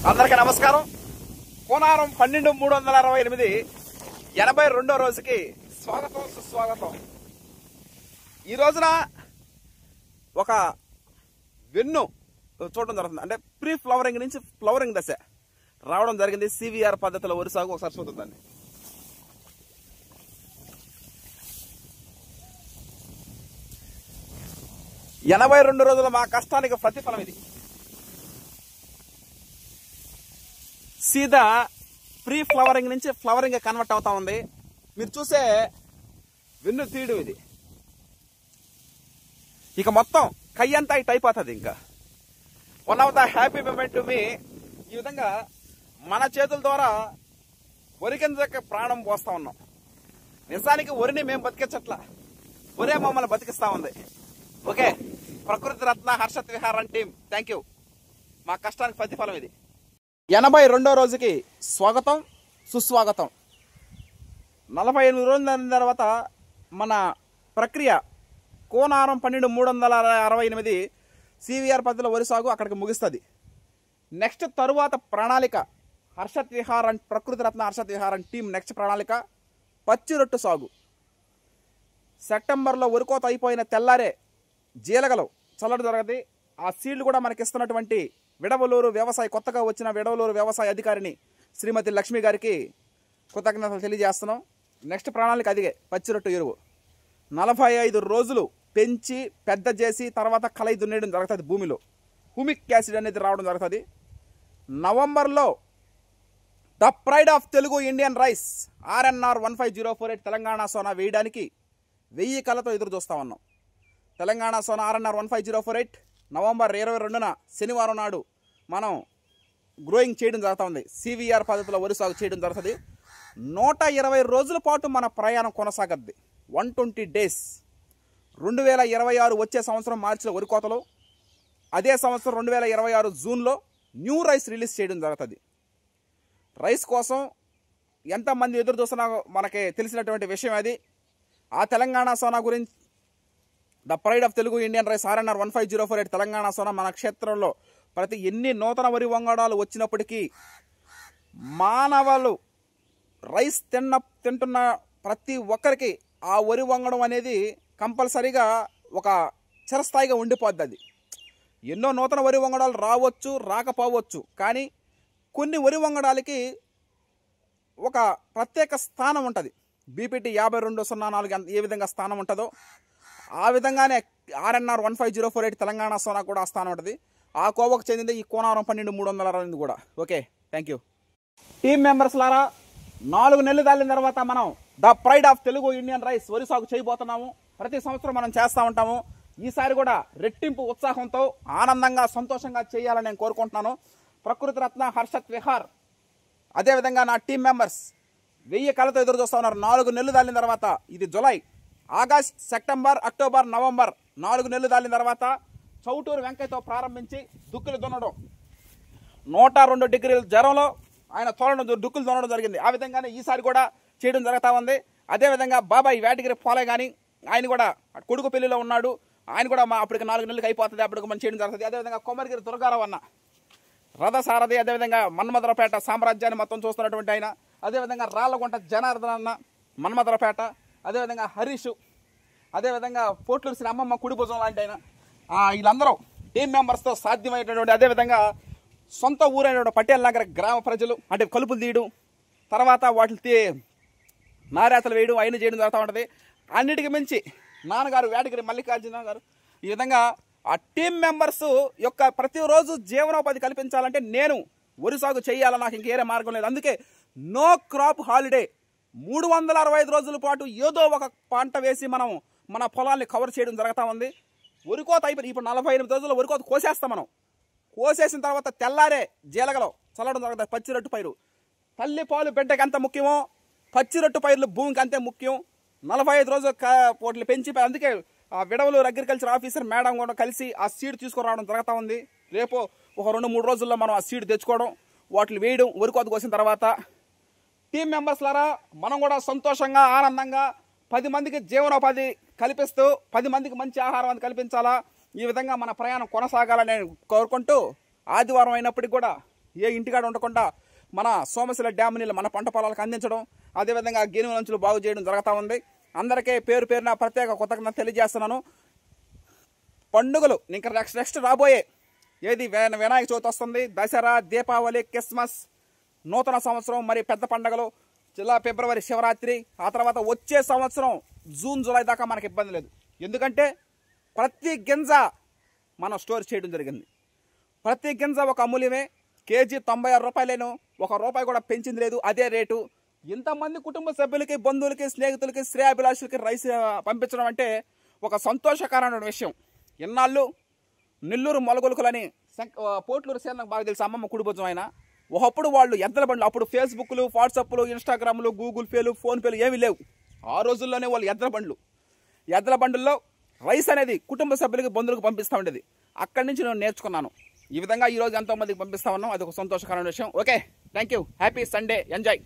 అందరికీ నమస్కారం. కోనారం 12,368 82వ రోజుకి స్వాగతం, సుస్వాగతం. ఈ రోజున ఒక వెన్ను చూడడం జరుగుతుంది. అంటే ప్రీ ఫ్లవరింగ్ నుంచి ఫ్లవరింగ్ దశ రావడం జరిగింది. సివిఆర్ పద్ధతిలో వరి సాగు ఒకసారి చూద్దాన్ని. ఎనభై 82 రోజుల మా కష్టానికి ప్రతిఫలం ఇది. సీదా ప్రీ ఫ్లవరింగ్ నుంచి ఫ్లవరింగ్ కన్వర్ట్ అవుతా ఉంది. మీరు చూసే వెన్ను తీయడం ఇది. ఇక మొత్తం కయ్యంతా ఇట్ అయిపోతుంది. ఇంకా one of the happy moment to me. ఈ విధంగా మన చేతుల ద్వారా వరి కింద ప్రాణం పోస్తా ఉన్నాం. నిజానికి వరిని మేము బతికించట్లా, వరే మమ్మల్ని బతికిస్తా ఉంది. ఓకే, ప్రకృతి రత్న హర్షత్ విహారం టీం, థ్యాంక్ యూ. మా కష్టానికి ప్రతిఫలం ఇది. 82వ రోజుకి స్వాగతం, సుస్వాగతం. 48 రోజుల తర్వాత మన ప్రక్రియ కోనారం 12,368 సివిఆర్ పద్ధతిలో వరి సాగు అక్కడికి ముగిస్తుంది. నెక్స్ట్ తరువాత ప్రణాళిక హర్షత్ విహారం, ప్రకృతి రత్న హర్షత్ విహారం టీం నెక్స్ట్ ప్రణాళిక పచ్చి రొట్టు సాగు. సెప్టెంబర్లో వరికోత అయిపోయిన తెల్లారే జీలగలు చల్లడం జరగదు. ఆ సీడ్లు కూడా మనకి ఇస్తున్నటువంటి విడవలూరు వ్యవసాయ, కొత్తగా వచ్చిన విడవలూరు వ్యవసాయ అధికారిని శ్రీమతి లక్ష్మి గారికి కృతజ్ఞతలు తెలియజేస్తున్నాం. నెక్స్ట్ ప్రణాళిక అదిగే పచ్చి రొట్టు ఎరువు. 45 రోజులు పెంచి పెద్ద చేసి తర్వాత కలయి దున్నేయడం జరుగుతుంది. భూమిలో హ్యూమిక్ యాసిడ్ అనేది రావడం జరుగుతుంది. నవంబర్లో the pride of Telugu Indian rice RNR 15048 Telangana Sona వేయడానికి 1000 కళ్ళతో ఎదురు చూస్తా ఉన్నాం. తెలంగాణ సోనా RNR 15048 నవంబర్ 22న శనివారం నాడు మనం గ్రోయింగ్ చేయడం జరుగుతూ ఉంది. సివిఆర్ పద్ధతిలో వరి సాగు చేయడం జరుగుతుంది. 120 రోజుల పాటు మన ప్రయాణం కొనసాగద్ది. 120 డేస్. 2026 వచ్చే సంవత్సరం మార్చిలో వరి కోతలో, అదే సంవత్సరం 2026 జూన్లో న్యూ రైస్ రిలీజ్ చేయడం జరుగుతుంది. రైస్ కోసం ఎంతమంది ఎదురు చూస్తున్నా మనకి తెలిసినటువంటి విషయం అది. ఆ తెలంగాణ సోనా గురించి the pride of Telugu Indian rice RNR 15048 Telangana Sona మన క్షేత్రంలో ప్రతి ఎన్ని నూతన వరి వంగడాలు వచ్చినప్పటికీ మానవాళ్ళు రైస్ తింటున్న ప్రతి ఒక్కరికి ఆ వరి వంగడం అనేది కంపల్సరీగా ఒక చిరస్థాయిగా ఉండిపోద్ది. అది ఎన్నో నూతన వరి వంగడాలు రావచ్చు, రాకపోవచ్చు, కానీ కొన్ని వరి వంగడాలకి ఒక ప్రత్యేక స్థానం ఉంటుంది. BPT 5204 ఏ విధంగా స్థానం ఉంటుందో ఆ విధంగానే RNR 15048 తెలంగాణ సోనా కూడా ఆ స్థానం ఉంటుంది. ఆ కోవకు చెందింది ఈ కోనారం 12,368 కూడా. Okay, thank you. Team members లారా, 4 నెలలు దాలిన తర్వాత మనం the pride of Telugu Indian rice వరి సాగు చేయబోతున్నాము. ప్రతి సంవత్సరం మనం చేస్తూ ఉంటాము. ఈసారి కూడా రెట్టింపు ఉత్సాహంతో ఆనందంగా సంతోషంగా చేయాలని నేను కోరుకుంటున్నాను. ప్రకృతి రత్న హర్షత్ విహార్, అదేవిధంగా నా టీం మెంబర్స్ 1000 కళ్ళతో ఎదురు చూస్తూ ఉన్నారు. 4 నెలలు దాలిన తర్వాత, ఇది July, August, September, October, November, 4 నెలలు దాలిన తర్వాత చౌటూరు వెంకయ్యతో ప్రారంభించి దుక్కులు దున్నడం. 102 డిగ్రీల జ్వరంలో ఆయన దుక్కులు దున్నడం జరిగింది. ఆ విధంగానే ఈసారి కూడా చేయడం జరుగుతూ ఉంది. అదేవిధంగా బాబాయ్ వేటగిరి పోలే కానీ ఆయన కూడా కొడుకు పెళ్లిలో ఉన్నాడు. ఆయన కూడా అప్పటికి 4 నెలలకు అయిపోతుంది, అప్పటికి మనం చేయడం జరుగుతుంది. అదేవిధంగా కొమరగిరి దుర్గారావు అన్న రథసారథి, అదేవిధంగా మన్మధరపేట సామ్రాజ్యాన్ని మొత్తం చూస్తున్నటువంటి ఆయన, అదేవిధంగా రాళ్లగుంట జనార్దన్ అన్న మన్మధరపేట, అదేవిధంగా హరీష్, అదేవిధంగా పోట్లూరు శ్రీ అమ్మమ్మ కుడి భుజం లాంటి ఆయన, వీళ్ళందరూ టీం మెంబర్స్తో సాధ్యమైనటువంటి, అదేవిధంగా సొంత ఊరైన పటేల్ నగర్ గ్రామ ప్రజలు అంటే కలుపులు తీయడం, తర్వాత వాటిని నారేతలు వేయడం, అయిన చేయడం జరుగుతూ ఉంటుంది. అన్నిటికీ మించి నాన్నగారు వేటగిరి మల్లికార్జున గారు ఈ విధంగా ఆ టీం మెంబర్స్ యొక్క ప్రతిరోజు జీవనోపాధి కల్పించాలంటే నేను వరి సాగు చేయాలని నాకు ఇంకేరే మార్గం లేదు. అందుకే నో క్రాప్ హాలిడే, 365 రోజుల పాటు ఏదో ఒక పంట వేసి మనం మన పొలాన్ని కవర్ చేయడం జరుగుతూ ఉంది. వరికోత అయిపోయి ఇప్పుడు 48 రోజుల్లో వరికోత కోసేస్తాం. మనం కోసేసిన తర్వాత తెల్లారే జీలగలో చల్లడం జరుగుతుంది. పచ్చి రొట్టు పైరు తల్లి పాలు బిడ్డకి ఎంత ముఖ్యమో పచ్చి రొట్టు పైర్లు భూమికి అంతే ముఖ్యం. 45 రోజులు పోట్లు పెంచి, అందుకే ఆ విడవలూరు అగ్రికల్చర్ ఆఫీసర్ మేడం కూడా కలిసి ఆ సీడ్ తీసుకురావడం జరుగుతూ ఉంది. రేపు ఒక 2-3 రోజుల్లో మనం ఆ సీడ్ తెచ్చుకోవడం, వాటిని వేయడం. వరికోత కోసిన తర్వాత టీం మెంబర్స్ లారా మనం కూడా సంతోషంగా ఆనందంగా 10 మందికి జీవనోపాధి కల్పిస్తూ 10 మందికి మంచి ఆహారం కల్పించాలా. ఈ విధంగా మన ప్రయాణం కొనసాగాలని కోరుకుంటూ ఆదివారం అయినప్పటికీ కూడా ఏ ఇంటికాడ ఉండకుండా మన సోమశిల డ్యామ్ నీళ్ళు మన పంట పొలాలకు అందించడం, అదేవిధంగా గేనుగు లంచులు బాగు చేయడం జరుగుతూ ఉంది. అందరికీ పేరు పేరున ప్రత్యేక కృతజ్ఞత తెలియజేస్తున్నాను. పండుగలు ఇంకా నెక్స్ట్ రాబోయే ఏది వినాయక చవితి వస్తుంది, దసరా, దీపావళి, క్రిస్మస్, నూతన సంవత్సరం, మరి పెద్ద పండుగలు జిల్లా ఫిబ్రవరి శివరాత్రి, ఆ తర్వాత వచ్చే సంవత్సరం జూన్ జూలై దాకా మనకి ఇబ్బంది లేదు. ఎందుకంటే ప్రతి గింజ మనం స్టోర్ చేయడం జరిగింది. ప్రతి గింజ ఒక అమూల్యమే. కేజీ 96 రూపాయలేను, ₹1 కూడా పెంచింది లేదు, అదే రేటు. ఇంతమంది కుటుంబ సభ్యులకి, బంధువులకి, స్నేహితులకి, శ్రేయాభిలాషులకి రైస్ పంపించడం అంటే ఒక సంతోషకరమైన విషయం. ఇన్నాళ్ళు నెల్లూరు మొలగొలుకులని పోట్లూరు సేనకు బాగా తెలుసు, అమ్మమ్మ కుడిభుజం ఆయన. ఒకప్పుడు వాళ్ళు ఎద్దల బండ్లు, అప్పుడు ఫేస్బుక్లు, వాట్సాప్లు, ఇన్స్టాగ్రామ్లు, గూగుల్ పేలు, ఫోన్పేలు ఏమీ లేవు. ఆ రోజుల్లోనే వాళ్ళు ఎద్దల బండ్లలో రైస్ అనేది కుటుంబ సభ్యులకి, బంధువులకు పంపిస్తూ ఉండేది. అక్కడి నుంచి నేను నేర్చుకున్నాను. ఈ విధంగా ఈరోజు ఎంతోమందికి పంపిస్తా ఉన్నాం. అది ఒక సంతోషకరమైన విషయం. Okay, thank you. Happy Sunday, enjoy.